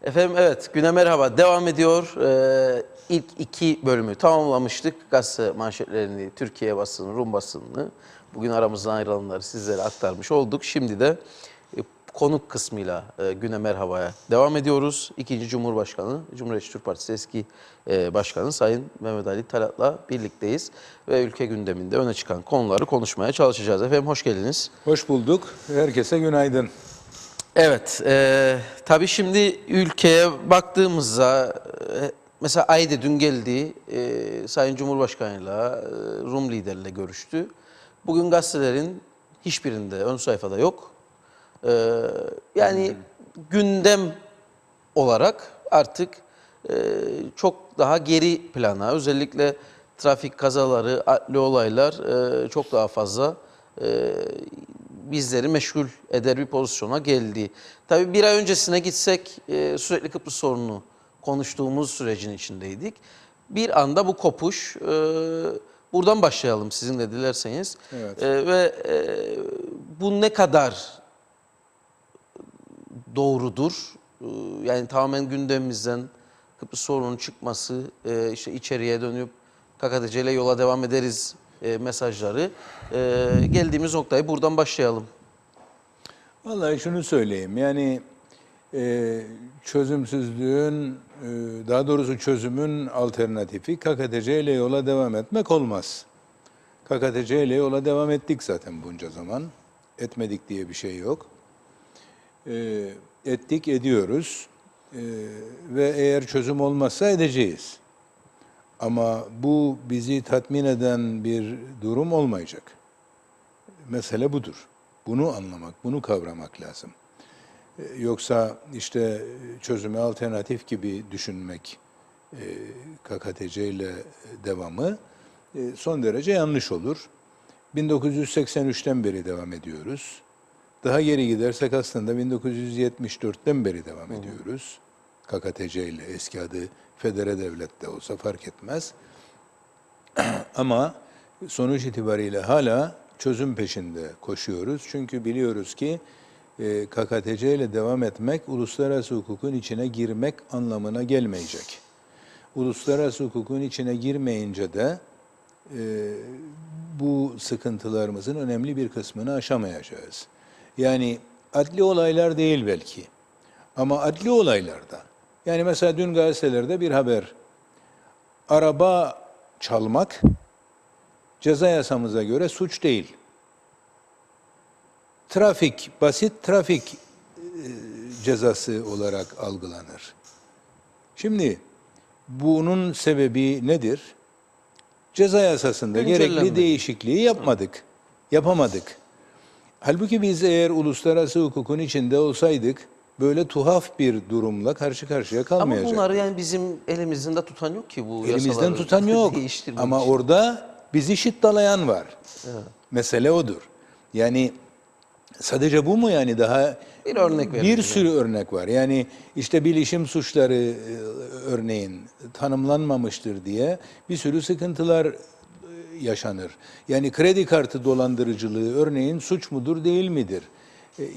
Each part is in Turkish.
Efendim evet, güne merhaba. Devam ediyor. İlk iki bölümü tamamlamıştık. Gazete manşetlerini, Türkiye basını, Rum basınını, bugün aramızdan ayrılanları sizlere aktarmış olduk. Şimdi de konuk kısmıyla güne merhabaya devam ediyoruz. İkinci Cumhurbaşkanı, Cumhuriyetçi Türk Partisi eski başkanı Sayın Mehmet Ali Talat'la birlikteyiz. Ve ülke gündeminde öne çıkan konuları konuşmaya çalışacağız. Efendim hoş geldiniz. Hoş bulduk. Herkese günaydın. Evet, tabii şimdi ülkeye baktığımızda mesela Ayde dün geldi, Sayın Cumhurbaşkanı'yla, Rum liderle görüştü. Bugün gazetelerin hiçbirinde ön sayfada yok. Yani gündem olarak artık çok daha geri plana, özellikle trafik kazaları, adli olaylar çok daha fazla bizleri meşgul eder bir pozisyona geldi. Tabii bir ay öncesine gitsek sürekli Kıbrıs sorununu konuştuğumuz sürecin içindeydik. Bir anda bu kopuş, buradan başlayalım sizinle dilerseniz. Evet. Bu ne kadar doğrudur? Yani tamamen gündemimizden Kıbrıs sorununun çıkması, işte içeriye dönüp KKTC ile yola devam ederiz mesajları. Geldiğimiz noktayı buradan başlayalım. Vallahi şunu söyleyeyim. Yani çözümsüzlüğün, daha doğrusu çözümün alternatifi KKTC ile yola devam etmek olmaz. KKTC ile yola devam ettik zaten bunca zaman. Etmedik diye bir şey yok. Ettik, ediyoruz. Ve eğer çözüm olmazsa edeceğiz. Ama bu bizi tatmin eden bir durum olmayacak. Mesele budur. Bunu anlamak, bunu kavramak lazım. Yoksa işte çözüme alternatif gibi düşünmek, KKTC ile devamı son derece yanlış olur. 1983'ten beri devam ediyoruz. Daha geri gidersek aslında 1974'ten beri devam ediyoruz. KKTC ile, eski adı Federe Devlet de olsa fark etmez. Ama sonuç itibariyle hala çözüm peşinde koşuyoruz. Çünkü biliyoruz ki KKTC ile devam etmek uluslararası hukukun içine girmek anlamına gelmeyecek. Uluslararası hukukun içine girmeyince de bu sıkıntılarımızın önemli bir kısmını aşamayacağız. Yani adli olaylar değil belki ama adli olaylarda. Yani mesela dün gazetelerde bir haber. Araba çalmak ceza yasamıza göre suç değil. Trafik, basit trafik cezası olarak algılanır. Şimdi bunun sebebi nedir? Ceza yasasında gerekli değişikliği yapamadık. Halbuki biz eğer uluslararası hukukun içinde olsaydık böyle tuhaf bir durumla karşı karşıya kalmayacaktık. Ama bunları yani bizim elimizden de tutan yok ki bu Elimizden tutan yok. Ama için. orada bizi şiddalayan var. Evet. Mesele odur. Yani sadece bu mu yani daha Bir örnek bir sürü örnek var. Yani işte bilişim suçları örneğin tanımlanmamıştır diye bir sürü sıkıntılar yaşanır. Yani kredi kartı dolandırıcılığı örneğin suç mudur değil midir?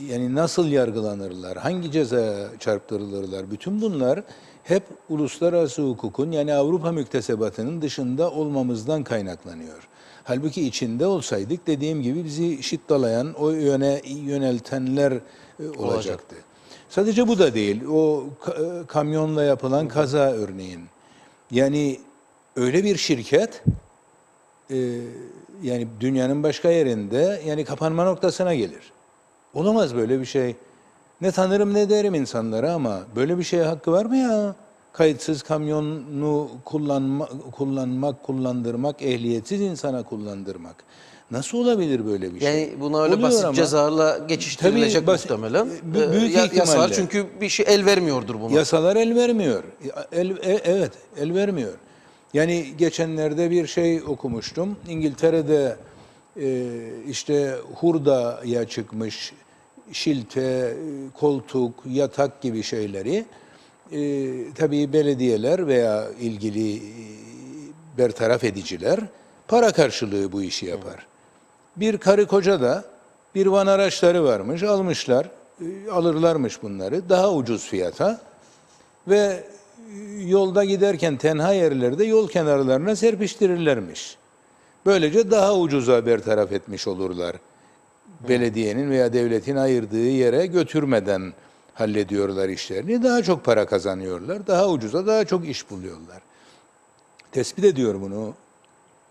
Yani nasıl yargılanırlar? Hangi ceza çarptırılırlar? Bütün bunlar hep uluslararası hukukun yani Avrupa müktesebatının dışında olmamızdan kaynaklanıyor. Halbuki içinde olsaydık dediğim gibi bizi şiddalayan, o yöne yöneltenler olacaktı. Sadece bu da değil. O kamyonla yapılan kaza örneğin. Yani öyle bir şirket yani dünyanın başka yerinde yani kapanma noktasına gelir. Olamaz böyle bir şey. Ne tanırım ne derim insanlara ama böyle bir şeye hakkı var mı ya? Kayıtsız kamyonu kullandırmak, ehliyetsiz insana kullandırmak. Nasıl olabilir böyle bir şey? Yani buna öyle Oluyor basit ama, cezalarla geçiştirilecek tabii muhtemelen. büyük ihtimalle. Yasalar çünkü bir şey el vermiyordur buna. Yasalar el vermiyor. Evet, el vermiyor. Yani geçenlerde bir şey okumuştum. İngiltere'de işte hurdaya çıkmış şilte, koltuk, yatak gibi şeyleri tabii belediyeler veya ilgili bertaraf ediciler para karşılığı bu işi yapar. Bir karı koca da bir van araçları varmış, almışlar, alırlarmış bunları daha ucuz fiyata. ve yolda giderken tenha yerlerde yol kenarlarına serpiştirirlermiş. Böylece daha ucuza bertaraf etmiş olurlar. Belediyenin veya devletin ayırdığı yere götürmeden hallediyorlar işlerini. Daha çok para kazanıyorlar. Daha ucuza daha çok iş buluyorlar. Tespit ediyor bunu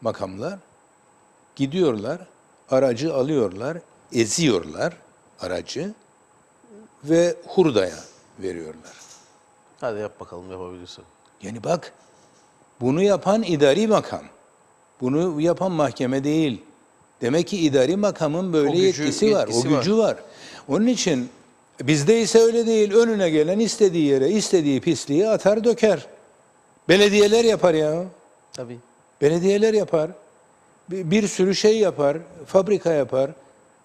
makamlar. Gidiyorlar, aracı alıyorlar, eziyorlar aracı ve hurdaya veriyorlar. Hadi yap bakalım, yapabilirsin. Yani bak, bunu yapan idari makam. Bunu yapan mahkeme değil. Demek ki idari makamın böyle O gücü, yetkisi var, o yetkisi gücü var. Onun için bizde ise öyle değil. Önüne gelen istediği yere, istediği pisliği atar döker. Belediyeler yapar ya. Tabii. Belediyeler yapar. Bir sürü şey yapar, fabrika yapar.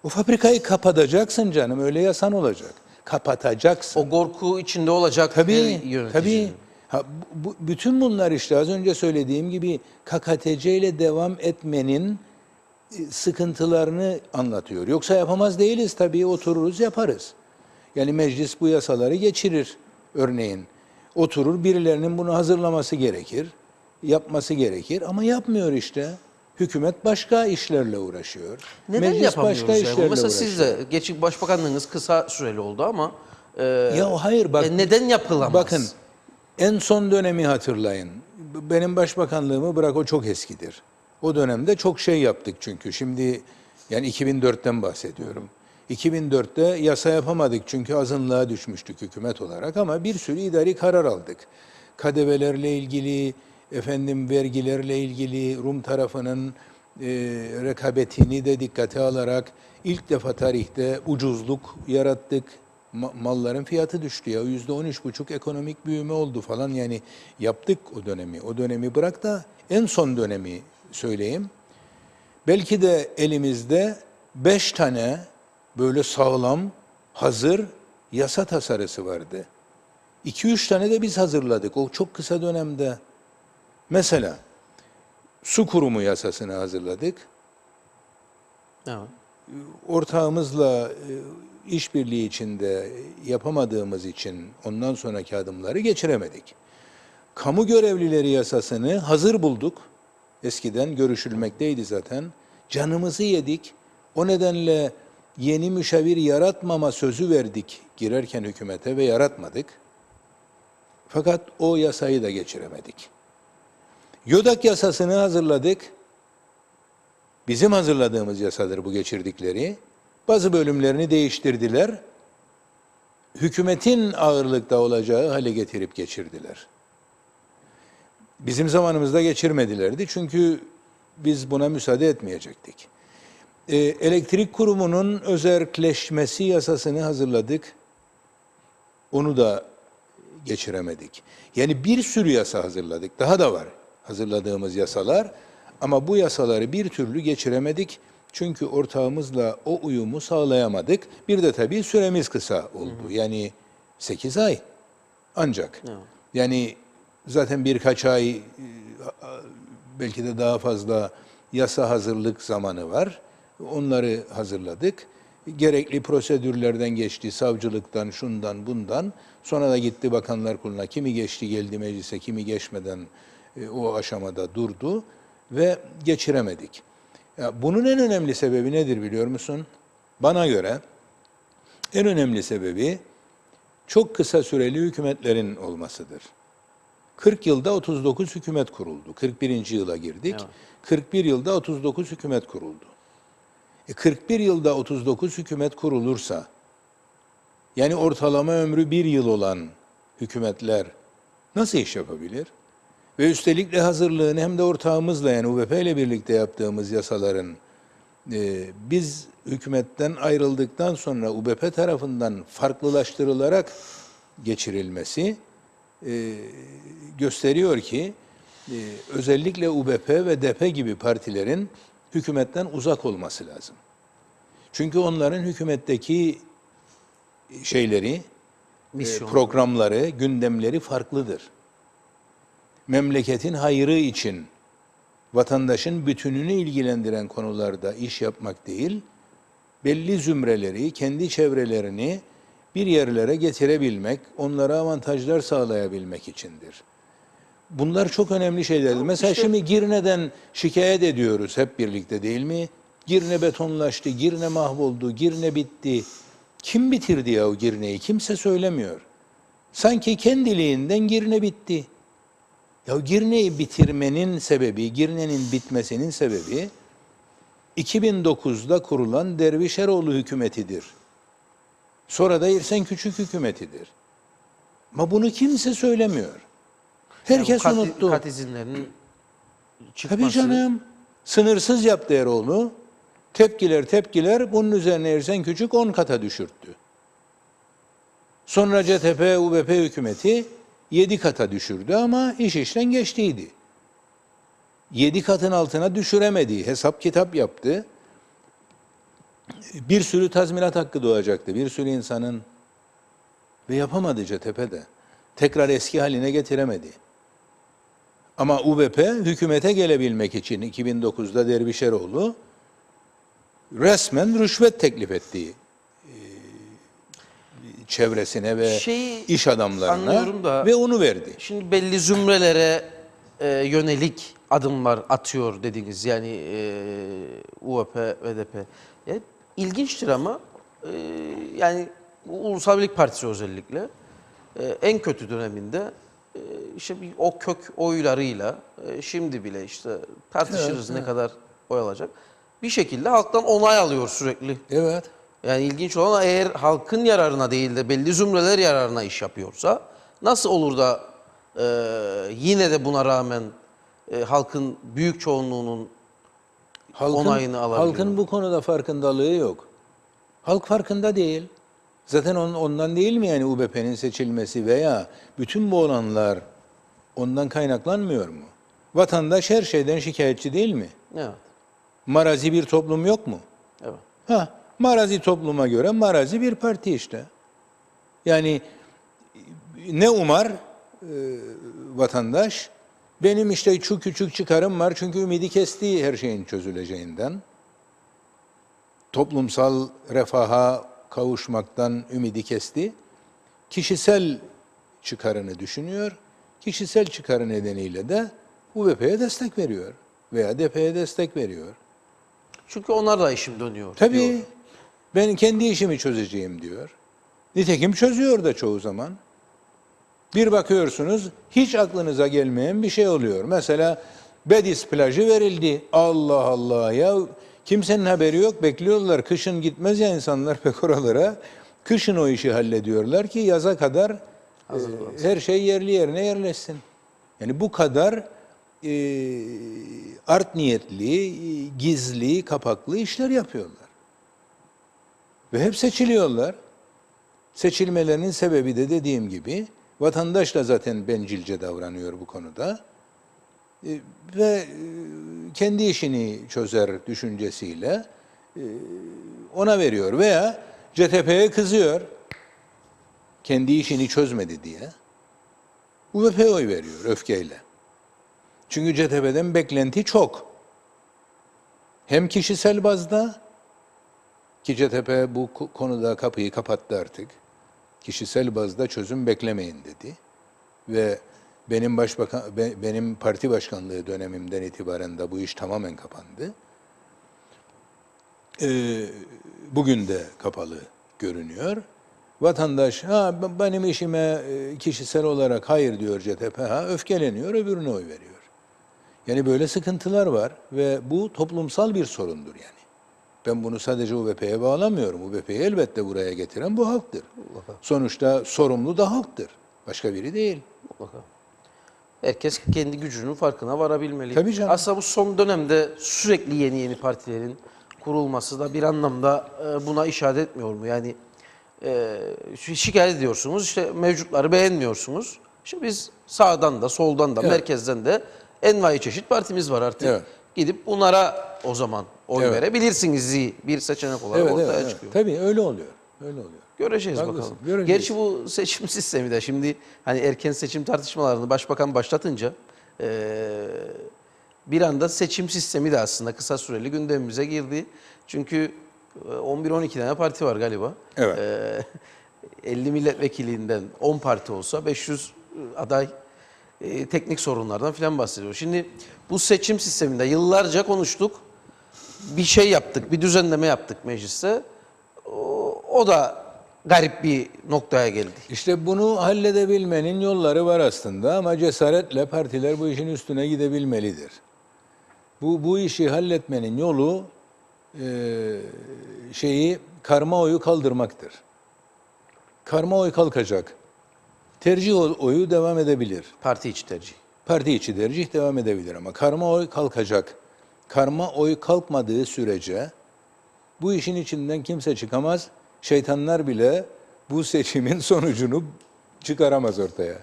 O fabrikayı kapatacaksın canım, öyle yasan olacak. Kapatacaksın. O korku içinde olacak Tabii, bir yönetici. tabii. Ha, bütün bunlar işte az önce söylediğim gibi KKTC ile devam etmenin sıkıntılarını anlatıyor. Yoksa yapamaz değiliz tabii, otururuz yaparız. Yani meclis bu yasaları geçirir örneğin. Oturur, birilerinin bunu hazırlaması gerekir, yapması gerekir ama yapmıyor işte. Hükümet başka işlerle uğraşıyor. Neden Meclis yapamıyoruz başka yani? işlerle Mesela uğraşıyor. siz de, geçik başbakanlığınız kısa süreli oldu ama Ya hayır bak. neden yapılamaz? Bakın en son dönemi hatırlayın. Benim başbakanlığımı bırak, o çok eskidir. O dönemde çok şey yaptık çünkü. Şimdi yani 2004'ten bahsediyorum. 2004'te yasa yapamadık çünkü azınlığa düşmüştük hükümet olarak ama bir sürü idari karar aldık. KDV'lerle ilgili, vergilerle ilgili Rum tarafının rekabetini de dikkate alarak ilk defa tarihte ucuzluk yarattık. Malların fiyatı düştü ya, %13,5 ekonomik büyüme oldu falan, yani yaptık o dönemi. O dönemi bırak da en son dönemi söyleyeyim. Belki de elimizde 5 tane böyle sağlam, hazır yasa tasarısı vardı. 2-3 tane de biz hazırladık o çok kısa dönemde. Mesela su kurumu yasasını hazırladık. Evet. Ortağımızla işbirliği içinde yapamadığımız için ondan sonraki adımları geçiremedik. Kamu görevlileri yasasını hazır bulduk. Eskiden görüşülmekteydi zaten. Canımızı yedik. O nedenle yeni müşavir yaratmama sözü verdik girerken hükümete ve yaratmadık. Fakat o yasayı da geçiremedik. YÖDAK yasasını hazırladık. Bizim hazırladığımız yasadır bu geçirdikleri. Bazı bölümlerini değiştirdiler. Hükümetin ağırlıkta olacağı hale getirip geçirdiler. Bizim zamanımızda geçirmedilerdi çünkü biz buna müsaade etmeyecektik. Elektrik kurumunun özerkleşmesi yasasını hazırladık. Onu da geçiremedik. Yani bir sürü yasa hazırladık. Daha da var hazırladığımız yasalar. Ama bu yasaları bir türlü geçiremedik. Çünkü ortağımızla o uyumu sağlayamadık. Bir de tabii süremiz kısa oldu. Yani 8 ay ancak. Evet. Yani zaten birkaç ay, belki de daha fazla yasa hazırlık zamanı var. Onları hazırladık. Gerekli prosedürlerden geçti, savcılıktan, şundan, bundan. Sonra da gitti Bakanlar Kurulu'na. Kimi geçti geldi meclise, kimi geçmeden o aşamada durdu ve geçiremedik. Ya bunun en önemli sebebi nedir biliyor musun? Bana göre en önemli sebebi çok kısa süreli hükümetlerin olmasıdır. 40 yılda 39 hükümet kuruldu. 41. yıla girdik. Evet. 41 yılda 39 hükümet kuruldu. 41 yılda 39 hükümet kurulursa, yani ortalama ömrü 1 yıl olan hükümetler nasıl iş yapabilir? Ve üstelik de hazırlığını hem de ortağımızla, yani UBP ile birlikte yaptığımız yasaların biz hükümetten ayrıldıktan sonra UBP tarafından farklılaştırılarak geçirilmesi gösteriyor ki özellikle UBP ve DP gibi partilerin hükümetten uzak olması lazım. Çünkü onların hükümetteki şeyleri, programları, gündemleri farklıdır. Memleketin hayrı için vatandaşın bütününü ilgilendiren konularda iş yapmak değil, belli zümreleri, kendi çevrelerini bir yerlere getirebilmek, onlara avantajlar sağlayabilmek içindir. Bunlar çok önemli şeylerdir. Mesela şimdi Girne'den şikayet ediyoruz hep birlikte, değil mi? Girne betonlaştı, Girne mahvoldu, Girne bitti. Kim bitirdi ya o Girne'yi? Kimse söylemiyor. Sanki kendiliğinden Girne bitti. Ya Girne'yi bitirmenin sebebi, Girne'nin bitmesinin sebebi 2009'da kurulan Dervişeroğlu hükümetidir. Sonra da İrsen Küçük hükümetidir. Ama bunu kimse söylemiyor. Herkes Yani unuttu. kat izinlerinin çıkması. Tabii canım. Sınırsız yaptı Eroğlu. Tepkiler. Bunun üzerine Ersen Küçük 10 kata düşürttü. Sonra CTP, UBP hükümeti 7 kata düşürdü ama iş işten geçtiydi. 7 katın altına düşüremedi. Hesap kitap yaptı. Bir sürü tazminat hakkı doğacaktı. Bir sürü insanın ve yapamadı CTP'de. Tekrar eski haline getiremedi. Ama UBP hükümete gelebilmek için 2009'da Dervişeroğlu resmen rüşvet teklif etti çevresine ve iş adamlarına da, ve onu verdi. Şimdi belli zümrelere yönelik adımlar atıyor dediniz. Yani UVP, BDP. İlginçtir ama yani bu Ulusal Birlik Partisi özellikle en kötü döneminde işte o kök oylarıyla şimdi bile işte tartışırız ne kadar oy alacak. Bir şekilde halktan onay alıyor sürekli. Evet. Yani ilginç olan, eğer halkın yararına değil de belli zümreler yararına iş yapıyorsa nasıl olur da yine de buna rağmen halkın büyük çoğunluğunun onayını alabiliyor? Halkın bu konuda farkındalığı yok. Halk farkında değil. Zaten ondan değil mi yani UBP'nin seçilmesi veya bütün bu olanlar ondan kaynaklanmıyor mu? Vatandaş her şeyden şikayetçi değil mi? Evet. Marazi bir toplum yok mu? Evet. Marazi topluma göre Marazi bir parti işte. Yani ne umar vatandaş? Benim işte şu küçük çıkarım var çünkü ümidi kestiği her şeyin çözüleceğinden. Toplumsal refaha kavuşmaktan ümidi kesti. Kişisel çıkarını düşünüyor. Kişisel çıkarı nedeniyle de UBP'ye destek veriyor veya DP'ye destek veriyor. Çünkü onlar da işim dönüyor. Tabii diyor. ben kendi işimi çözeceğim diyor. Nitekim çözüyor da çoğu zaman. Bir bakıyorsunuz hiç aklınıza gelmeyen bir şey oluyor. Mesela Bedis plajı verildi. Allah Allah ya, kimsenin haberi yok, bekliyorlar. Kışın gitmez ya insanlar pek oralara. Kışın o işi hallediyorlar ki yaza kadar her şey yerli yerine yerleşsin. Yani bu kadar art niyetli, gizli, kapaklı işler yapıyorlar. Ve hep seçiliyorlar. Seçilmelerinin sebebi de dediğim gibi vatandaş da zaten bencilce davranıyor bu konuda. Ve kendi işini çözer düşüncesiyle ona veriyor. Veya CTP'ye kızıyor. Kendi işini çözmedi diye. UBP'ye oy veriyor öfkeyle. Çünkü CTP'den beklenti çok. Hem kişisel bazda ki CTP bu konuda kapıyı kapattı artık. Kişisel bazda çözüm beklemeyin dedi. Ve benim parti başkanlığı dönemimden itibaren de bu iş tamamen kapandı. Bugün de kapalı görünüyor. Vatandaş benim işime kişisel olarak hayır diyor CTP, öfkeleniyor, öbürüne oy veriyor. Yani böyle sıkıntılar var ve bu toplumsal bir sorundur yani. Ben bunu sadece UBP'ye bağlamıyorum. UBP'yi elbette buraya getiren bu halktır. Sonuçta sorumlu da halktır. Başka biri değil. Herkes kendi gücünün farkına varabilmeli. Tabii canım. Aslında bu son dönemde sürekli yeni partilerin kurulması da bir anlamda buna işaret etmiyor mu? Yani şikayet ediyorsunuz, işte mevcutları beğenmiyorsunuz. İşte biz sağdan da, soldan da, merkezden de envai çeşit partimiz var artık. Evet. Gidip bunlara o zaman oy verebilirsiniz bir seçenek olarak ortaya çıkıyor. Tabii öyle oluyor. Öyle oluyor. Göreceğiz Haklısın, bakalım. göreceğiz. Gerçi bu seçim sistemi de şimdi hani erken seçim tartışmalarını başbakan başlatınca bir anda seçim sistemi de aslında kısa süreli gündemimize girdi. Çünkü 11-12 tane parti var galiba. Evet. 50 milletvekilinden 10 parti olsa 500 aday, teknik sorunlardan filan bahsediyor. Şimdi bu seçim sisteminde yıllarca konuştuk. Bir şey yaptık, bir düzenleme yaptık mecliste. O da garip bir noktaya geldi. İşte bunu halledebilmenin yolları var aslında ama cesaretle partiler bu işin üstüne gidebilmelidir. Bu işi halletmenin yolu karma oyu kaldırmaktır. Karma oy kalkacak. Tercih oyu devam edebilir. Parti içi tercih. Parti içi tercih devam edebilir ama karma oy kalkacak. Karma oy kalkmadığı sürece bu işin içinden kimse çıkamaz. Şeytanlar bile bu seçimin sonucunu çıkaramaz ortaya.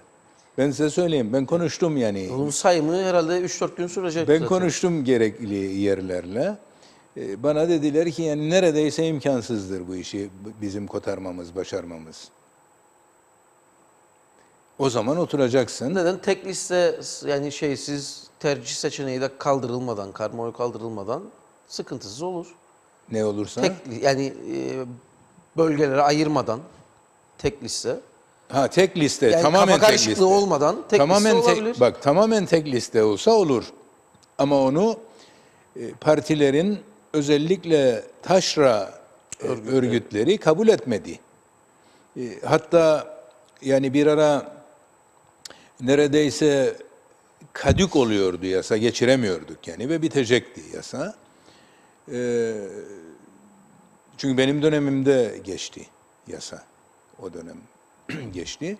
Ben size söyleyeyim. Ben konuştum yani. Bunun sayımı herhalde 3-4 gün sürecek. Ben zaten. konuştum gerekli yerlerle. Bana dediler ki yani neredeyse imkansızdır bu işi bizim kotarmamız, başarmamız. O zaman oturacaksın. Neden? Tek liste, yani siz tercih seçeneği de kaldırılmadan, karma oy kaldırılmadan sıkıntısız olur. Ne olursa. Yani bölgelere ayırmadan tek liste. Tek liste, Yani tamamen kafa tek karışıklığı liste. olmadan tek liste olabilir. Bak tamamen tek liste olsa olur. Ama onu partilerin özellikle taşra örgütleri kabul etmedi. Hatta yani bir ara neredeyse kadük oluyordu yasa, geçiremiyorduk yani ve bitecekti yasa. Çünkü benim dönemimde geçti yasa, o dönem geçti.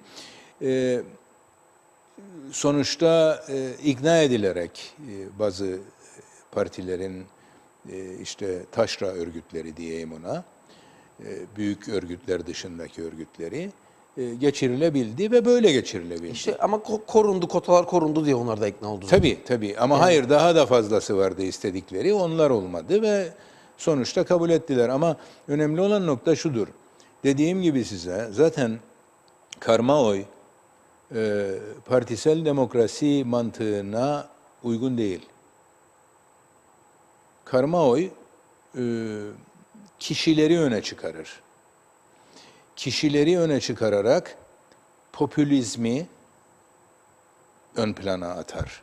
Sonuçta ikna edilerek bazı partilerin işte taşra örgütleri diyeyim ona, büyük örgütler dışındaki örgütleri geçirilebildi ve böyle geçirilebildi. İşte ama kotalar korundu diye onlar da ikna oldu. Tabii ama hayır daha da fazlası vardı istedikleri, onlar olmadı ve sonuçta kabul ettiler. Ama önemli olan nokta şudur, dediğim gibi size zaten karma oy partisel demokrasi mantığına uygun değil. Karma oy kişileri öne çıkarır. Kişileri öne çıkararak popülizmi ön plana atar.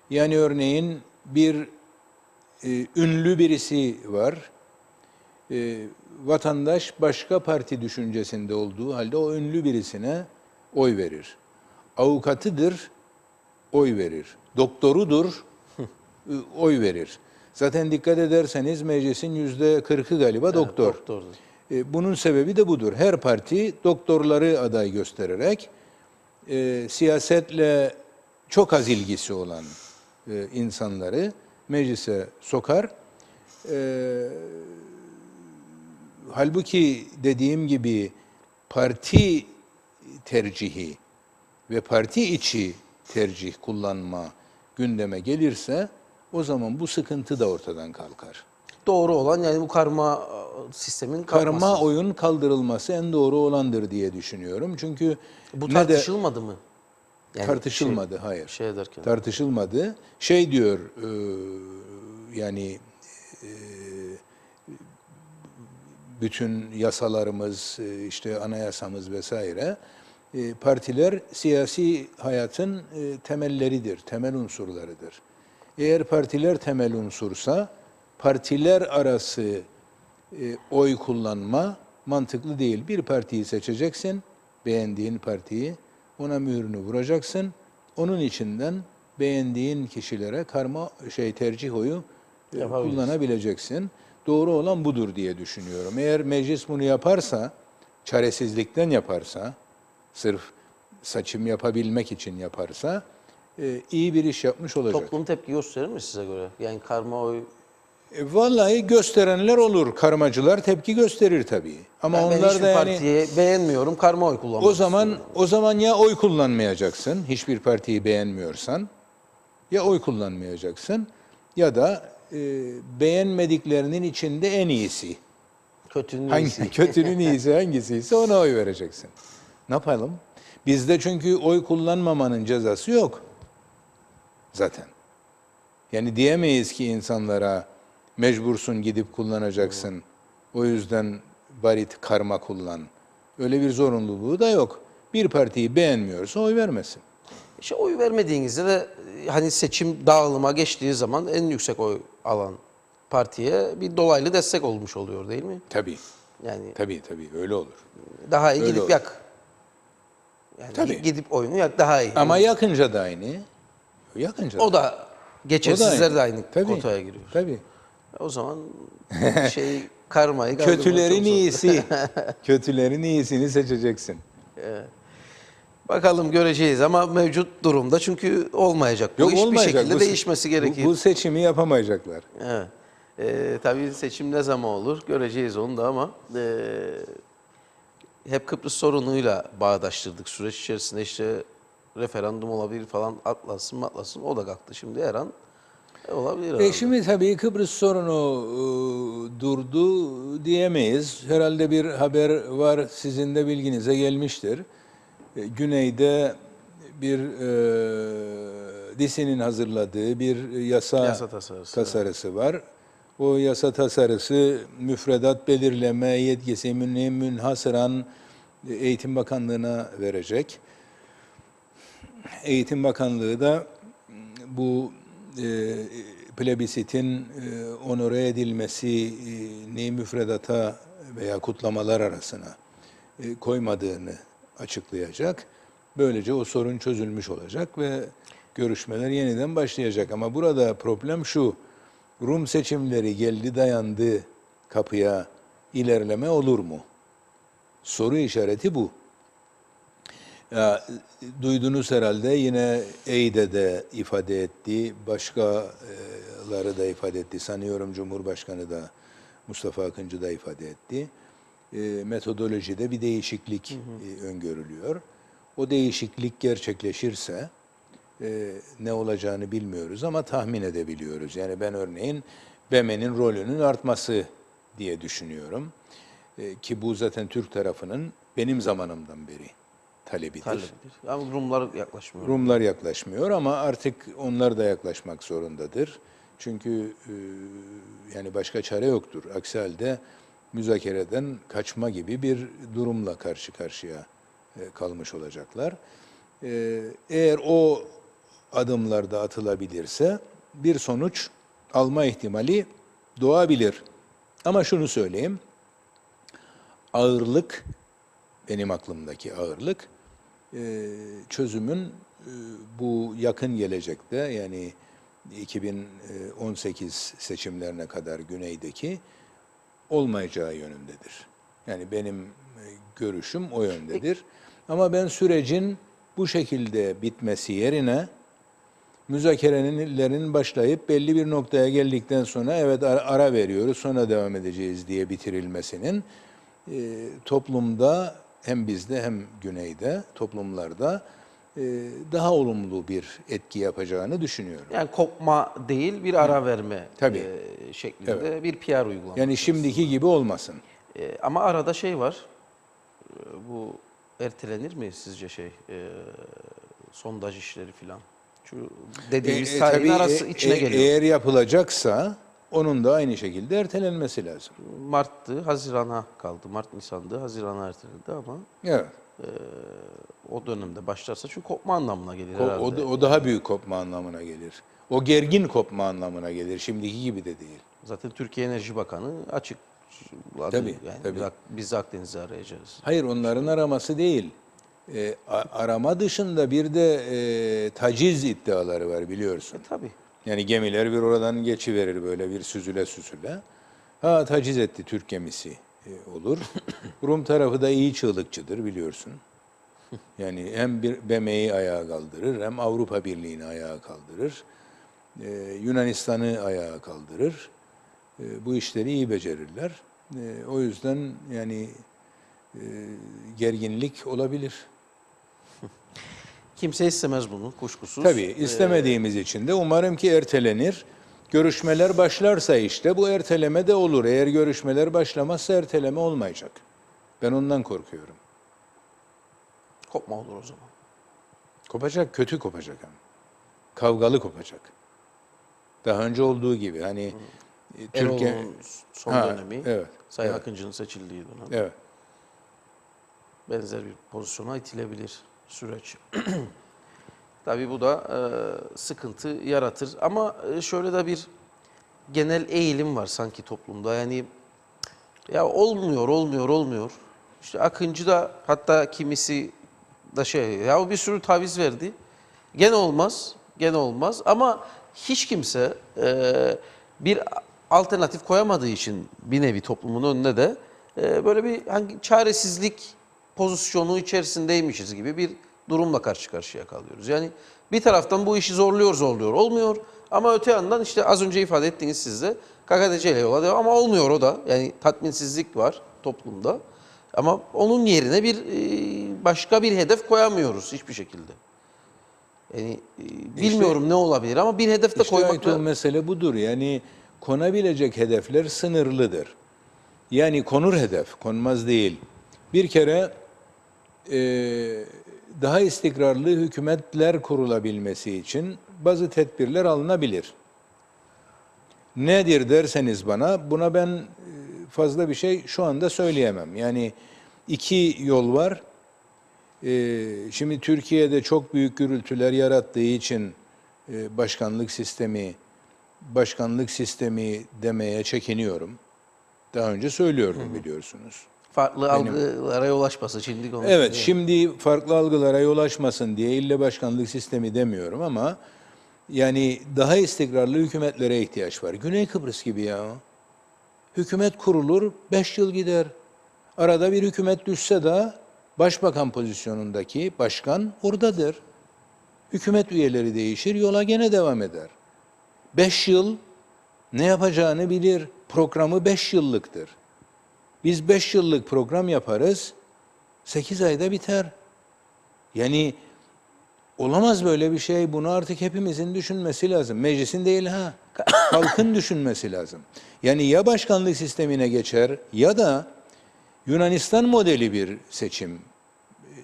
Yani örneğin bir ünlü birisi var. Vatandaş başka parti düşüncesinde olduğu halde o ünlü birisine oy verir. Avukatıdır, oy verir. Doktorudur, oy verir. Zaten dikkat ederseniz meclisin %40'ı galiba doktor. Evet, doktordu. Bunun sebebi de budur. Her parti doktorları aday göstererek siyasetle çok az ilgisi olan insanları meclise sokar. Halbuki dediğim gibi parti tercihi ve parti içi tercih kullanma gündeme gelirse o zaman bu sıkıntı da ortadan kalkar. Doğru olan yani bu karma sistemin kalkması. Karma oyun kaldırılması en doğru olandır diye düşünüyorum. Çünkü Bu tartışılmadı mı? Yani tartışılmadı, hayır. Şey ederken. Tartışılmadı. Şey diyor, yani bütün yasalarımız, işte anayasamız vesaire, partiler siyasi hayatın temelleridir, temel unsurlarıdır. Eğer partiler temel unsursa, partiler arası oy kullanma mantıklı değil. Bir partiyi seçeceksin, beğendiğin partiyi, ona mührünü vuracaksın. Onun içinden beğendiğin kişilere tercih oyu kullanabileceksin. Doğru olan budur diye düşünüyorum. Eğer meclis bunu yaparsa, çaresizlikten yaparsa, sırf seçim yapabilmek için yaparsa, iyi bir iş yapmış olacak. Toplum tepki gösterir mi size göre? Yani karma oy... Vallahi gösterenler olur. Karmacılar tepki gösterir tabii. Ama Ben onlar hiçbir da yani partiye beğenmiyorum, karma oy kullanmak o zaman ya oy kullanmayacaksın, hiçbir partiyi beğenmiyorsan, ya oy kullanmayacaksın ya da beğenmediklerinin içinde en iyisi. Kötünün iyisi. Kötünün iyisi hangisiyse ona oy vereceksin. Ne yapalım? Bizde çünkü oy kullanmamanın cezası yok. Zaten. Yani diyemeyiz ki insanlara mecbursun gidip kullanacaksın. O yüzden bari karma kullan. Öyle bir zorunluluğu da yok. Bir partiyi beğenmiyorsa oy vermesin. İşte oy vermediğinizde de hani seçim dağılıma geçtiği zaman en yüksek oy alan partiye bir dolaylı destek olmuş oluyor değil mi? Tabii. Yani Tabii öyle olur. daha iyi Öyle gidip olur. yak. Yani Tabii. gidip oyunu yak daha iyi. Ama yakınca da aynı. Yakınca O da. da geçer. O da Sizler aynı. de aynı Tabii. kotaya giriyor. Tabii. O zaman karmayı kaldırmak çok Kötülerin zor. iyisi. Kötülerin iyisini seçeceksin. Bakalım göreceğiz ama mevcut durumda çünkü olmayacak. Bu Yok iş bir olmayacak. şekilde değişmesi gerekir. Bu seçimi yapamayacaklar. Evet. Tabii seçim ne zaman olur göreceğiz onu da ama hep Kıbrıs sorunuyla bağdaştırdık. Süreç içerisinde işte referandum olabilir falan atlasın o da kalktı. Şimdi her an olabilir herhalde. Şimdi tabii Kıbrıs sorunu durdu diyemeyiz. Herhalde bir haber var, sizin de bilginize gelmiştir. Güneyde bir DİSİ'nin hazırladığı bir yasa tasarısı var. O yasa tasarısı müfredat belirleme yetkisini münhasıran Eğitim Bakanlığı'na verecek. Eğitim Bakanlığı da bu plebisitin onore edilmesini müfredata veya kutlamalar arasına koymadığını açıklayacak. Böylece o sorun çözülmüş olacak ve görüşmeler yeniden başlayacak. Ama burada problem şu, Rum seçimleri geldi dayandı kapıya, ilerleme olur mu? Soru işareti bu. Ya, duydunuz herhalde, yine Eyde de ifade etti, başkaları da ifade etti. Sanıyorum Cumhurbaşkanı da, Mustafa Akıncı da ifade etti. Metodolojide bir değişiklik öngörülüyor. O değişiklik gerçekleşirse ne olacağını bilmiyoruz ama tahmin edebiliyoruz. Yani ben örneğin BEME'nin rolünün artması diye düşünüyorum. Ki bu zaten Türk tarafının benim zamanımdan beri talebidir. Ama Rumlar yaklaşmıyor. Rumlar yaklaşmıyor ama artık onlar da yaklaşmak zorundadır. Çünkü yani başka çare yoktur. Aksi halde müzakereden kaçma gibi bir durumla karşı karşıya kalmış olacaklar. Eğer o adımlarda atılabilirse bir sonuç alma ihtimali doğabilir. Ama şunu söyleyeyim, ağırlık, benim aklımdaki ağırlık, çözümün bu yakın gelecekte, yani 2018 seçimlerine kadar güneydeki olmayacağı yönündedir. Yani benim görüşüm o yöndedir. Ama ben sürecin bu şekilde bitmesi yerine müzakerelerin başlayıp belli bir noktaya geldikten sonra evet ara veriyoruz, sonra devam edeceğiz diye bitirilmesinin toplumda, hem bizde hem güneyde toplumlarda daha olumlu bir etki yapacağını düşünüyorum. Yani kopma değil bir ara verme Tabii. şeklinde bir PR uygulaması. Yani şimdiki gibi olmasın. Ama arada şey var. Bu ertelenir mi sizce sondaj işleri filan? Şu dediğimiz tarihin arası içine geliyor. Eğer yapılacaksa onun da aynı şekilde ertelenmesi lazım. Mart'tı, Haziran'a kaldı. Mart, Nisan'dı, Haziran'a ertelendi ama Evet. o dönemde başlarsa çünkü kopma anlamına gelir herhalde. O daha büyük kopma anlamına gelir. O gergin kopma anlamına gelir. Şimdiki gibi de değil. Zaten Türkiye Enerji Bakanı açık. Tabii, Yani tabii. biz Akdeniz'i arayacağız. Hayır, onların araması değil. Arama dışında bir de taciz iddiaları var, biliyorsun. Tabii. Yani gemiler bir oradan geçiverir böyle bir süzüle süzüle. Ha, taciz etti Türk gemisi olur. Rum tarafı da iyi çığlıkçıdır, biliyorsun. Yani hem bir BM'yi ayağa kaldırır, hem Avrupa Birliği'ni ayağa kaldırır. Yunanistan'ı ayağa kaldırır. Bu işleri iyi becerirler. O yüzden yani gerginlik olabilir. Kimse istemez bunu kuşkusuz. Tabii istemediğimiz için de umarım ki ertelenir. Görüşmeler başlarsa işte bu erteleme de olur. Eğer görüşmeler başlamazsa erteleme olmayacak. Ben ondan korkuyorum. Kopma olur o zaman. Kopacak, kötü kopacak hem. Kavgalı kopacak. Daha önce olduğu gibi hani Türkiye... Erol'un son dönemi, evet, Sayın evet. Akıncı'nın seçildiği dönem. Evet. benzer bir pozisyona itilebilir süreç. Tabii bu da sıkıntı yaratır. Ama şöyle de bir genel eğilim var sanki toplumda. Yani ya olmuyor. İşte Akıncı da hatta kimisi da ya o bir sürü taviz verdi. Gene olmaz. Ama hiç kimse bir alternatif koyamadığı için bir nevi toplumun önüne de böyle bir hangi çaresizlik pozisyonu içerisindeymişiz gibi bir durumla karşı karşıya kalıyoruz. Yani bir taraftan bu işi zorluyor olmuyor. Ama öte yandan işte az önce ifade ettiğiniz siz de KKTC ile yola devam ama olmuyor o da. Yani tatminsizlik var toplumda. Ama onun yerine bir başka bir hedef koyamıyoruz hiçbir şekilde. Yani bilmiyorum ne olabilir ama bir hedef de İşte koymak Aytun, mesele budur. Yani konabilecek hedefler sınırlıdır. Yani konur hedef, konmaz değil. Bir kere daha istikrarlı hükümetler kurulabilmesi için bazı tedbirler alınabilir. Nedir derseniz buna ben fazla bir şey şu anda söyleyemem. Yani iki yol var. Şimdi Türkiye'de çok büyük gürültüler yarattığı için başkanlık sistemi demeye çekiniyorum. Daha önce söylüyordum biliyorsunuz. farklı algılara yol açması şimdi konuşuyor. Evet, şimdi farklı algılara yol açmasın diye ille başkanlık sistemi demiyorum ama yani daha istikrarlı hükümetlere ihtiyaç var. Güney Kıbrıs gibi ya. Hükümet kurulur, 5 yıl gider. Arada bir hükümet düşse de başbakan pozisyonundaki başkan oradadır. Hükümet üyeleri değişir, yola gene devam eder. 5 yıl ne yapacağını bilir. Programı 5 yıllıktır. Biz 5 yıllık program yaparız, 8 ayda biter. Yani olamaz böyle bir şey. Bunu artık hepimizin düşünmesi lazım. Meclisin değil halkın düşünmesi lazım. Yani ya başkanlık sistemine geçer ya da Yunanistan modeli bir seçim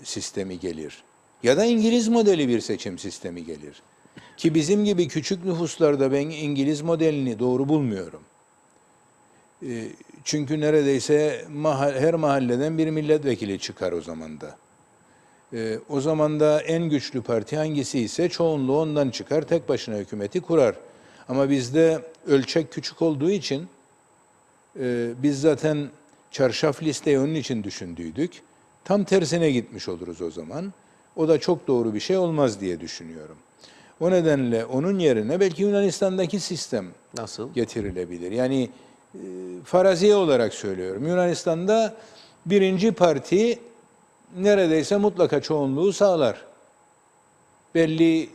sistemi gelir. Ya da İngiliz modeli bir seçim sistemi gelir. Ki bizim gibi küçük nüfuslarda ben İngiliz modelini doğru bulmuyorum. Çünkü neredeyse her mahalleden bir milletvekili çıkar o zaman da. O zaman da en güçlü parti hangisi ise çoğunluğu ondan çıkar, tek başına hükümeti kurar. Ama bizde ölçek küçük olduğu için biz zaten çarşaf listeyi onun için düşündüydük. Tam tersine gitmiş oluruz o zaman. O da çok doğru bir şey olmaz diye düşünüyorum. O nedenle onun yerine belki Yunanistan'daki sistem Nasıl? getirilebilir. Yani faraziye olarak söylüyorum. Yunanistan'da birinci parti neredeyse mutlaka çoğunluğu sağlar. Belli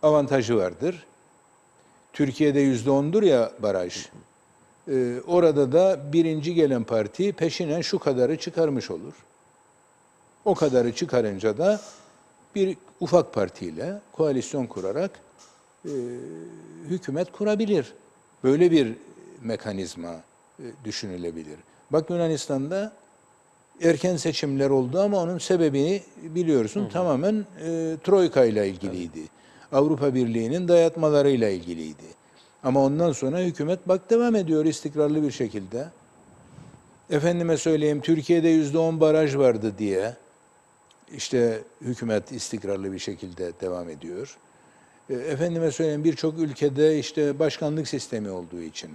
avantajı vardır. Türkiye'de %10'dur ya baraj. Orada da birinci gelen parti peşinen şu kadarı çıkarmış olur. O kadarı çıkarınca da bir ufak partiyle koalisyon kurarak hükümet kurabilir. Böyle bir mekanizma düşünülebilir. Bak Yunanistan'da erken seçimler oldu ama onun sebebini biliyorsun tamamen Troika ile ilgiliydi. Avrupa Birliği'nin dayatmalarıyla ilgiliydi. Ama ondan sonra hükümet bak devam ediyor istikrarlı bir şekilde. Efendime söyleyeyim Türkiye'de %10 baraj vardı diye işte hükümet istikrarlı bir şekilde devam ediyor. Efendime söyleyeyim birçok ülkede işte başkanlık sistemi olduğu için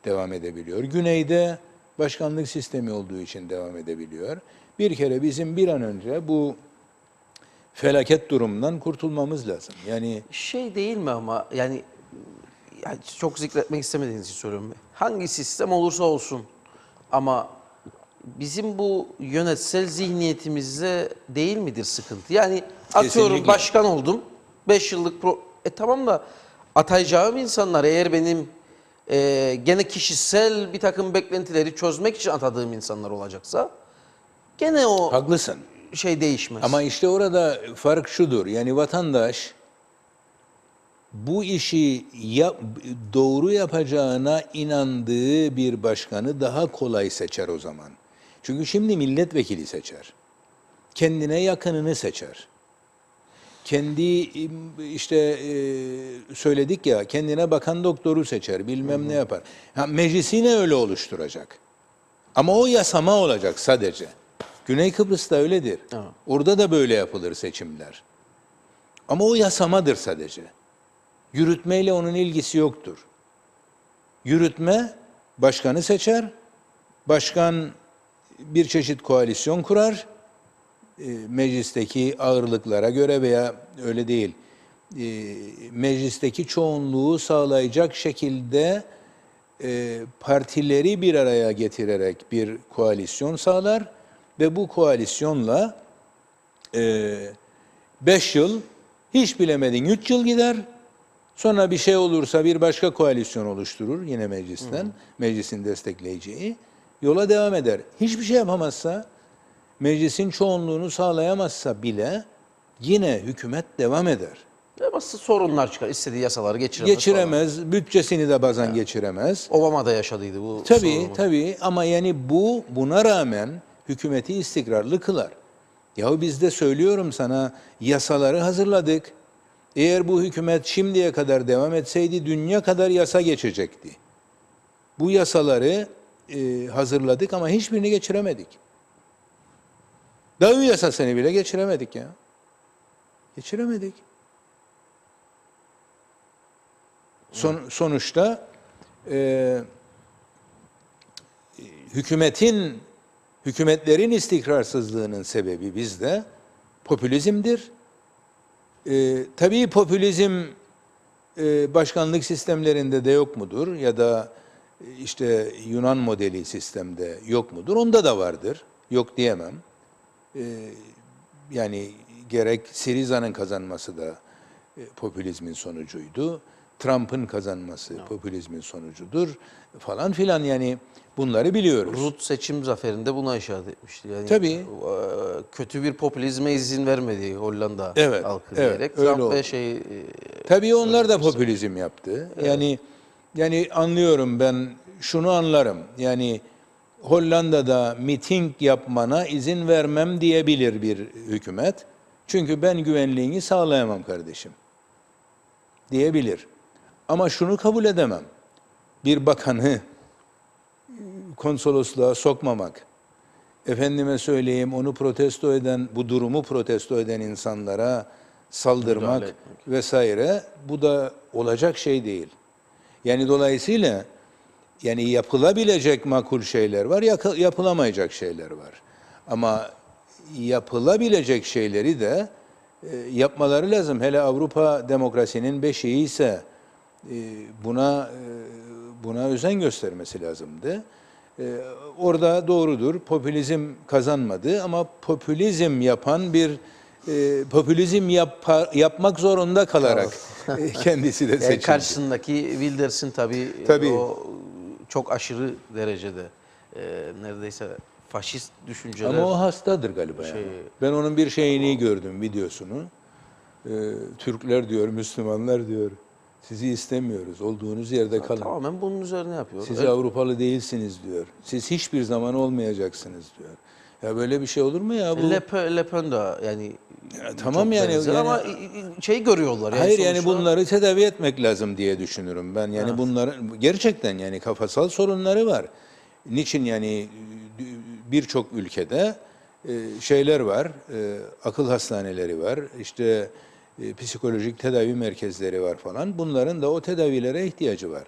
devam edebiliyor. Güneyde başkanlık sistemi olduğu için devam edebiliyor. Bir kere bizim bir an önce bu felaket durumundan kurtulmamız lazım. Yani Değil mi ama yani çok zikretmek istemediğiniz için söylüyorum. Hangi sistem olursa olsun ama bizim bu yönetsel zihniyetimizde değil midir sıkıntı? Yani atıyorum Kesinlikle. başkan oldum. 5 yıllık tamam da atayacağım insanlar eğer benim gene kişisel bir takım beklentileri çözmek için atadığım insanlar olacaksa gene o haklısın. değişmez. Ama işte orada fark şudur. Yani vatandaş bu işi doğru yapacağına inandığı bir başkanı daha kolay seçer o zaman. Çünkü şimdi milletvekili seçer. Kendine yakınını seçer. Kendi işte söyledik ya kendine bakan doktoru seçer. Bilmem ne yapar. Meclisi öyle oluşturacak. Ama o yasama olacak sadece. Güney Kıbrıs'ta öyledir. Evet. Orada da böyle yapılır seçimler. Ama o yasamadır sadece. Yürütmeyle onun ilgisi yoktur. Yürütme başkanı seçer, başkan bir çeşit koalisyon kurar, meclisteki ağırlıklara göre veya öyle değil, meclisteki çoğunluğu sağlayacak şekilde partileri bir araya getirerek bir koalisyon sağlar ve bu koalisyonla 5 yıl, hiç bilemedin 3 yıl gider. Sonra bir şey olursa bir başka koalisyon oluşturur yine meclisten, meclisin destekleyeceği. Yola devam eder. Hiçbir şey yapamazsa, meclisin çoğunluğunu sağlayamazsa bile yine hükümet devam eder. Nasıl sorunlar çıkar? İstediği yasaları geçiremez. Geçiremez, bütçesini de bazen geçiremez. Obama da yaşadıydı bu Tabii, sorunu. tabii ama yani buna rağmen hükümeti istikrarlı kılar. Yahu biz de söylüyorum sana, yasaları hazırladık. Eğer bu hükümet şimdiye kadar devam etseydi dünya kadar yasa geçecekti. Bu yasaları hazırladık ama hiçbirini geçiremedik. Dağı yasasını bile geçiremedik ya. Geçiremedik. Sonuçta hükümetlerin istikrarsızlığının sebebi bizde popülizmdir. Tabii popülizm başkanlık sistemlerinde de yok mudur? Ya da işte Yunan modeli sistemde yok mudur? Onda da vardır. Yok diyemem. Yani gerek Syriza'nın kazanması da popülizmin sonucuydu. Trump'ın kazanması popülizmin sonucudur falan filan, yani bunları biliyoruz. Rut seçim zaferinde buna işaret etmişti. Yani Tabii. Kötü bir popülizme izin vermedi Hollanda Evet, halkı evet, diyerek. öyle Trump oldu. ve Tabii onlar da popülizm yaptı. Yani anlıyorum, ben şunu anlarım. Yani Hollanda'da miting yapmana izin vermem diyebilir bir hükümet. Çünkü ben güvenliğini sağlayamam kardeşim diyebilir. Ama şunu kabul edemem. Bir bakanı konsolosluğa sokmamak, efendime söyleyeyim onu protesto eden, bu durumu protesto eden insanlara saldırmak Müdahale etmek. vesaire, bu da olacak şey değil. Yani dolayısıyla yani yapılabilecek makul şeyler var, yapılamayacak şeyler var. Ama yapılabilecek şeyleri de yapmaları lazım. Hele Avrupa demokrasinin beşiği ise buna özen göstermesi lazımdı. Orada doğrudur, popülizm kazanmadı ama popülizm yapan bir yapmak zorunda kalarak kendisi de seçildi. karşısındaki Wilders'in Tabii. o çok aşırı derecede neredeyse faşist düşünceler. Ama o hastadır galiba yani. Ben onun bir şeyini gördüm, videosunu. Türkler diyor, Müslümanlar diyor, sizi istemiyoruz, olduğunuz yerde kalın. Tamamen bunun üzerine yapıyor. Siz Avrupalı değilsiniz diyor. Siz hiçbir zaman olmayacaksınız diyor. Ya böyle bir şey olur mu ya? Bu... Le Pen de yani tamam çok yani, benzer ama şey görüyorlar. Yani hayır yani sonuçta. bunları tedavi etmek lazım diye düşünürüm ben. Yani bunların gerçekten yani kafasal sorunları var. Niçin yani birçok ülkede şeyler var, akıl hastaneleri var, işte psikolojik tedavi merkezleri var falan. Bunların da o tedavilere ihtiyacı var.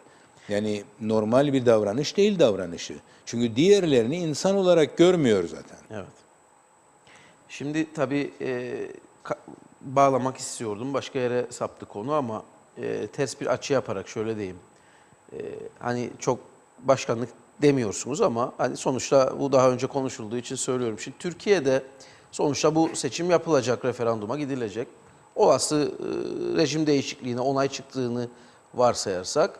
Yani normal bir davranış değil davranışı. Çünkü diğerlerini insan olarak görmüyor zaten. Evet. Şimdi tabii bağlamak istiyordum. Başka yere saptı konu ama ters bir açı yaparak şöyle diyeyim. Hani çok başkanlık demiyorsunuz ama hani sonuçta bu daha önce konuşulduğu için söylüyorum. Şimdi Türkiye'de sonuçta bu seçim yapılacak, referanduma gidilecek. Olası rejim değişikliğine onay çıktığını varsayarsak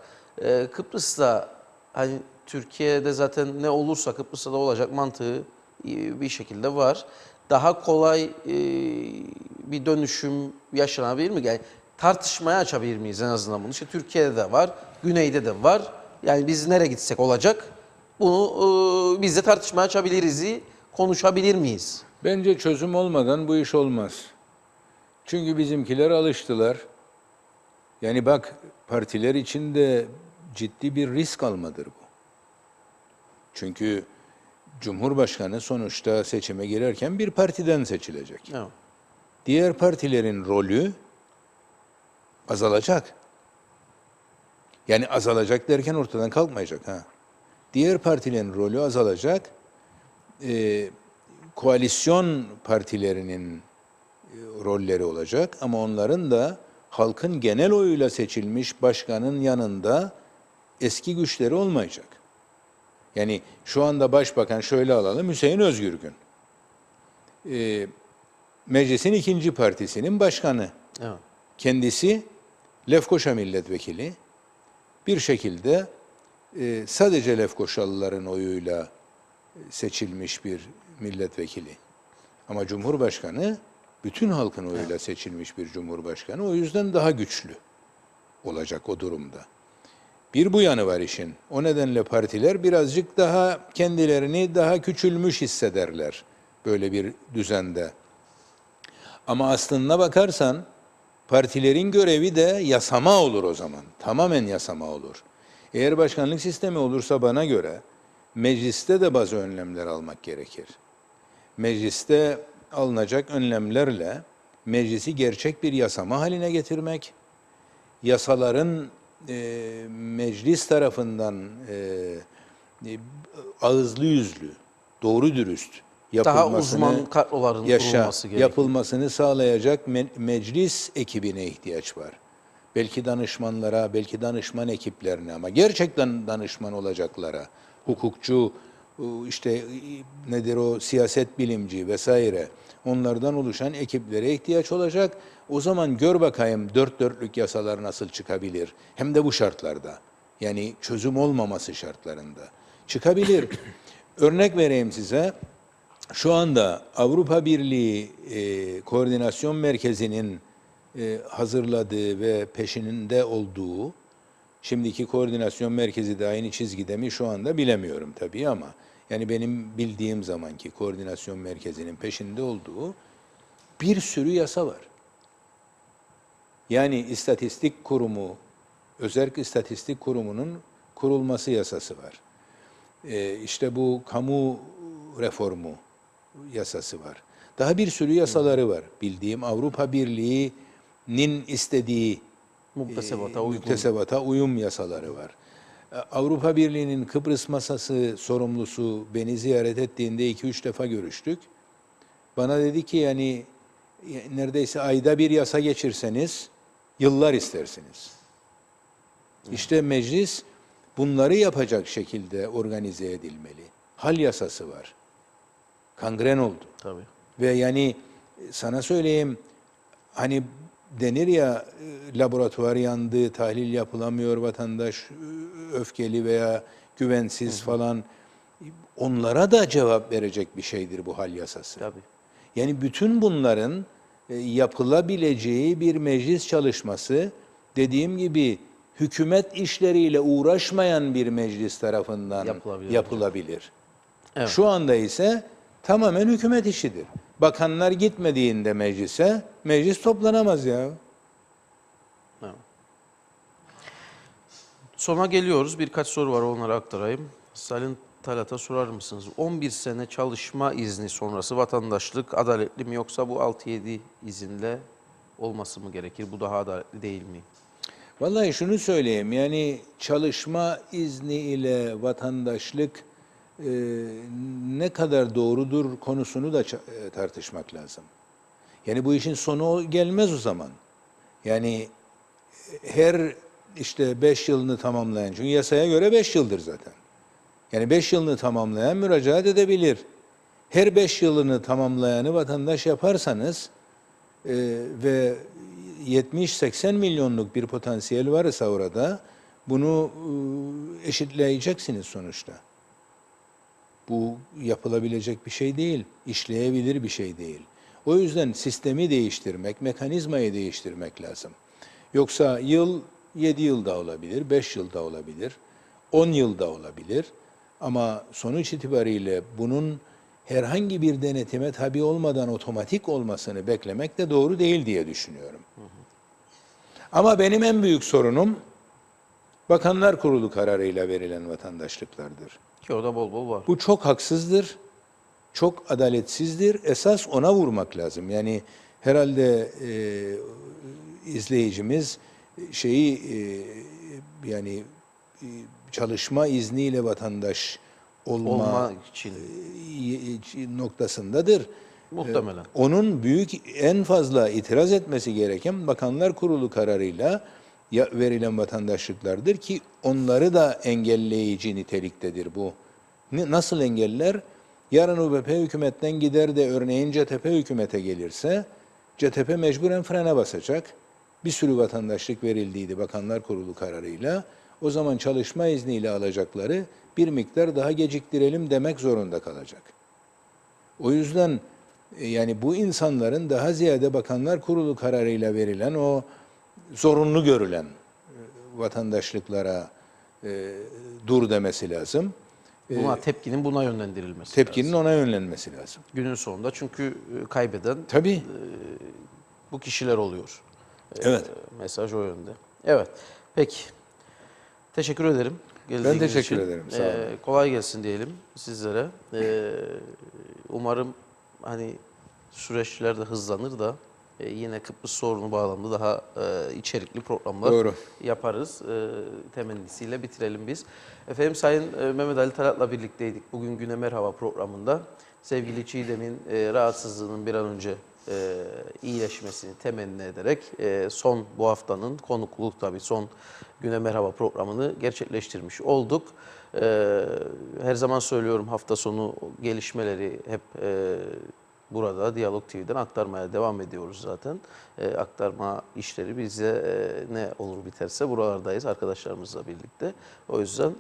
Kıbrıs'ta hani Türkiye'de zaten ne olursa Kıbrıs'ta da olacak mantığı bir şekilde var. Daha kolay bir dönüşüm yaşanabilir mi? Yani tartışmaya açabilir miyiz en azından bunu? İşte Türkiye'de de var, Güney'de de var. Yani biz nereye gitsek olacak. Bunu biz de tartışmaya açabiliriz'i konuşabilir miyiz? Bence çözüm olmadan bu iş olmaz. Çünkü bizimkiler alıştılar. Yani bak, partiler içinde ciddi bir risk almadır bu. Çünkü Cumhurbaşkanı sonuçta seçime girerken bir partiden seçilecek. Evet. Diğer partilerin rolü azalacak. Yani azalacak derken ortadan kalkmayacak ha. Diğer partilerin rolü azalacak. Koalisyon partilerinin rolleri olacak ama onların da halkın genel oyuyla seçilmiş başkanın yanında eski güçleri olmayacak. Yani şu anda başbakan şöyle alalım, Hüseyin Özgürgün. Meclisin ikinci partisinin başkanı. Evet. Kendisi Lefkoşa milletvekili. Bir şekilde sadece Lefkoşalıların oyuyla seçilmiş bir milletvekili. Ama Cumhurbaşkanı bütün halkın oyuyla seçilmiş bir cumhurbaşkanı. O yüzden daha güçlü olacak o durumda. Bir bu yanı var işin. O nedenle partiler birazcık daha kendilerini daha küçülmüş hissederler böyle bir düzende. Ama aslına bakarsan partilerin görevi de yasama olur o zaman. Tamamen yasama olur. Eğer başkanlık sistemi olursa bana göre mecliste de bazı önlemler almak gerekir. Mecliste alınacak önlemlerle meclisi gerçek bir yasama haline getirmek, yasaların meclis tarafından ağızlı yüzlü, doğru dürüst Daha yapılmasını, uzman kadroların kurulması gerekiyor. yapılmasını sağlayacak meclis ekibine ihtiyaç var. Belki danışmanlara, belki danışman ekiplerine ama gerçekten danışman olacaklara, hukukçu, işte nedir o siyaset bilimci vesaire onlardan oluşan ekiplere ihtiyaç olacak. O zaman gör bakayım dört dörtlük yasalar nasıl çıkabilir? Hem de bu şartlarda. Yani çözüm olmaması şartlarında. Çıkabilir. Örnek vereyim size. Şu anda Avrupa Birliği Koordinasyon Merkezi'nin hazırladığı ve peşinde olduğu, şimdiki koordinasyon merkezi de aynı çizgide mi şu anda bilemiyorum tabii ama yani benim bildiğim zamanki koordinasyon merkezinin peşinde olduğu bir sürü yasa var. Yani İstatistik Kurumu, Özerk İstatistik Kurumu'nun kurulması yasası var. İşte bu kamu reformu yasası var. Daha bir sürü yasaları var. Bildiğim Avrupa Birliği'nin istediği muktesebata uyum yasaları var. Avrupa Birliği'nin Kıbrıs masası sorumlusu beni ziyaret ettiğinde 2-3 defa görüştük. Bana dedi ki yani neredeyse ayda bir yasa geçirseniz yıllar istersiniz. İşte meclis bunları yapacak şekilde organize edilmeli. Hal yasası var. Kangren oldu. Tabii. Ve yani sana söyleyeyim hani denir ya laboratuvar yandı, tahlil yapılamıyor, vatandaş öfkeli veya güvensiz falan. Onlara da cevap verecek bir şeydir bu hal yasası. Tabii. Yani bütün bunların yapılabileceği bir meclis çalışması dediğim gibi hükümet işleriyle uğraşmayan bir meclis tarafından yapılabilir. Evet. Şu anda ise tamamen hükümet işidir. Bakanlar gitmediğinde meclise, meclis toplanamaz ya. Evet. Sona geliyoruz. Birkaç soru var, onları aktarayım. Sayın Talat'a sorar mısınız? 11 sene çalışma izni sonrası vatandaşlık adaletli mi, yoksa bu 6-7 izinle olması mı gerekir? Bu daha adaletli değil mi? Vallahi şunu söyleyeyim, yani çalışma izni ile vatandaşlık ne kadar doğrudur konusunu da tartışmak lazım. Yani bu işin sonu gelmez o zaman. Yani her işte 5 yılını tamamlayan, çünkü yasaya göre 5 yıldır zaten. Yani 5 yılını tamamlayan müracaat edebilir. Her 5 yılını tamamlayanı vatandaş yaparsanız ve 70-80 milyonluk bir potansiyel varsa orada bunu eşitleyeceksiniz sonuçta. Bu yapılabilecek bir şey değil, işleyebilir bir şey değil. O yüzden sistemi değiştirmek, mekanizmayı değiştirmek lazım. Yoksa yıl 7 yılda olabilir, 5 yılda olabilir, 10 yılda olabilir. Ama sonuç itibariyle bunun herhangi bir denetime tabi olmadan otomatik olmasını beklemek de doğru değil diye düşünüyorum. Ama benim en büyük sorunum Bakanlar Kurulu kararıyla verilen vatandaşlıklardır. Ki o da bol bol var. Bu çok haksızdır, çok adaletsizdir. Esas ona vurmak lazım. Yani herhalde izleyicimiz şeyi yani çalışma izniyle vatandaş olma Olmak için noktasındadır. muhtemelen. Onun en fazla itiraz etmesi gereken Bakanlar Kurulu kararıyla verilen vatandaşlıklardır ki onları da engelleyici niteliktedir bu. Nasıl engeller? Yarın UBP hükümetten gider de örneğin CTP hükümete gelirse CTP mecburen frene basacak. Bir sürü vatandaşlık verildiydi Bakanlar Kurulu kararıyla. O zaman çalışma izniyle alacakları bir miktar daha geciktirelim demek zorunda kalacak. O yüzden yani bu insanların daha ziyade Bakanlar Kurulu kararıyla verilen o zorunlu görülen vatandaşlıklara dur demesi lazım. Tepkinin buna yönlendirilmesi Tepkinin lazım. ona yönlenmesi lazım. Günün sonunda çünkü kaybeden Tabii. bu kişiler oluyor. Evet. Mesaj o yönde. Evet. Peki. Teşekkür ederim. Geldiğiniz teşekkür için. ederim. Sağ olun. Kolay gelsin diyelim sizlere. Umarım hani süreçler de hızlanır da yine Kıbrıs sorunu bağlamında daha içerikli programlar Doğru. yaparız. Temennisiyle bitirelim biz. Efendim Sayın Mehmet Ali Talat'la birlikteydik. Bugün Güne Merhaba programında. Sevgili Çiğdem'in rahatsızlığının bir an önce iyileşmesini temenni ederek son bu haftanın konukluğu tabii son Güne Merhaba programını gerçekleştirmiş olduk. Her zaman söylüyorum hafta sonu gelişmeleri hep burada Diyalog TV'den aktarmaya devam ediyoruz zaten. Aktarma işleri bize ne olur biterse buralardayız arkadaşlarımızla birlikte. O yüzden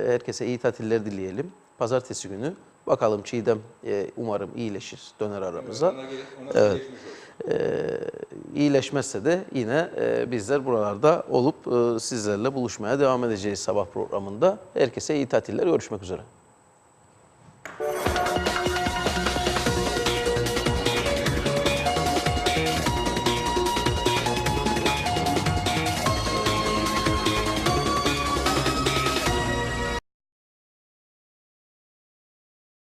herkese iyi tatiller dileyelim. Pazartesi günü bakalım Çiğdem umarım iyileşir, döner aramıza. Evet. İyileşmezse de yine bizler buralarda olup sizlerle buluşmaya devam edeceğiz sabah programında. Herkese iyi tatiller, görüşmek üzere.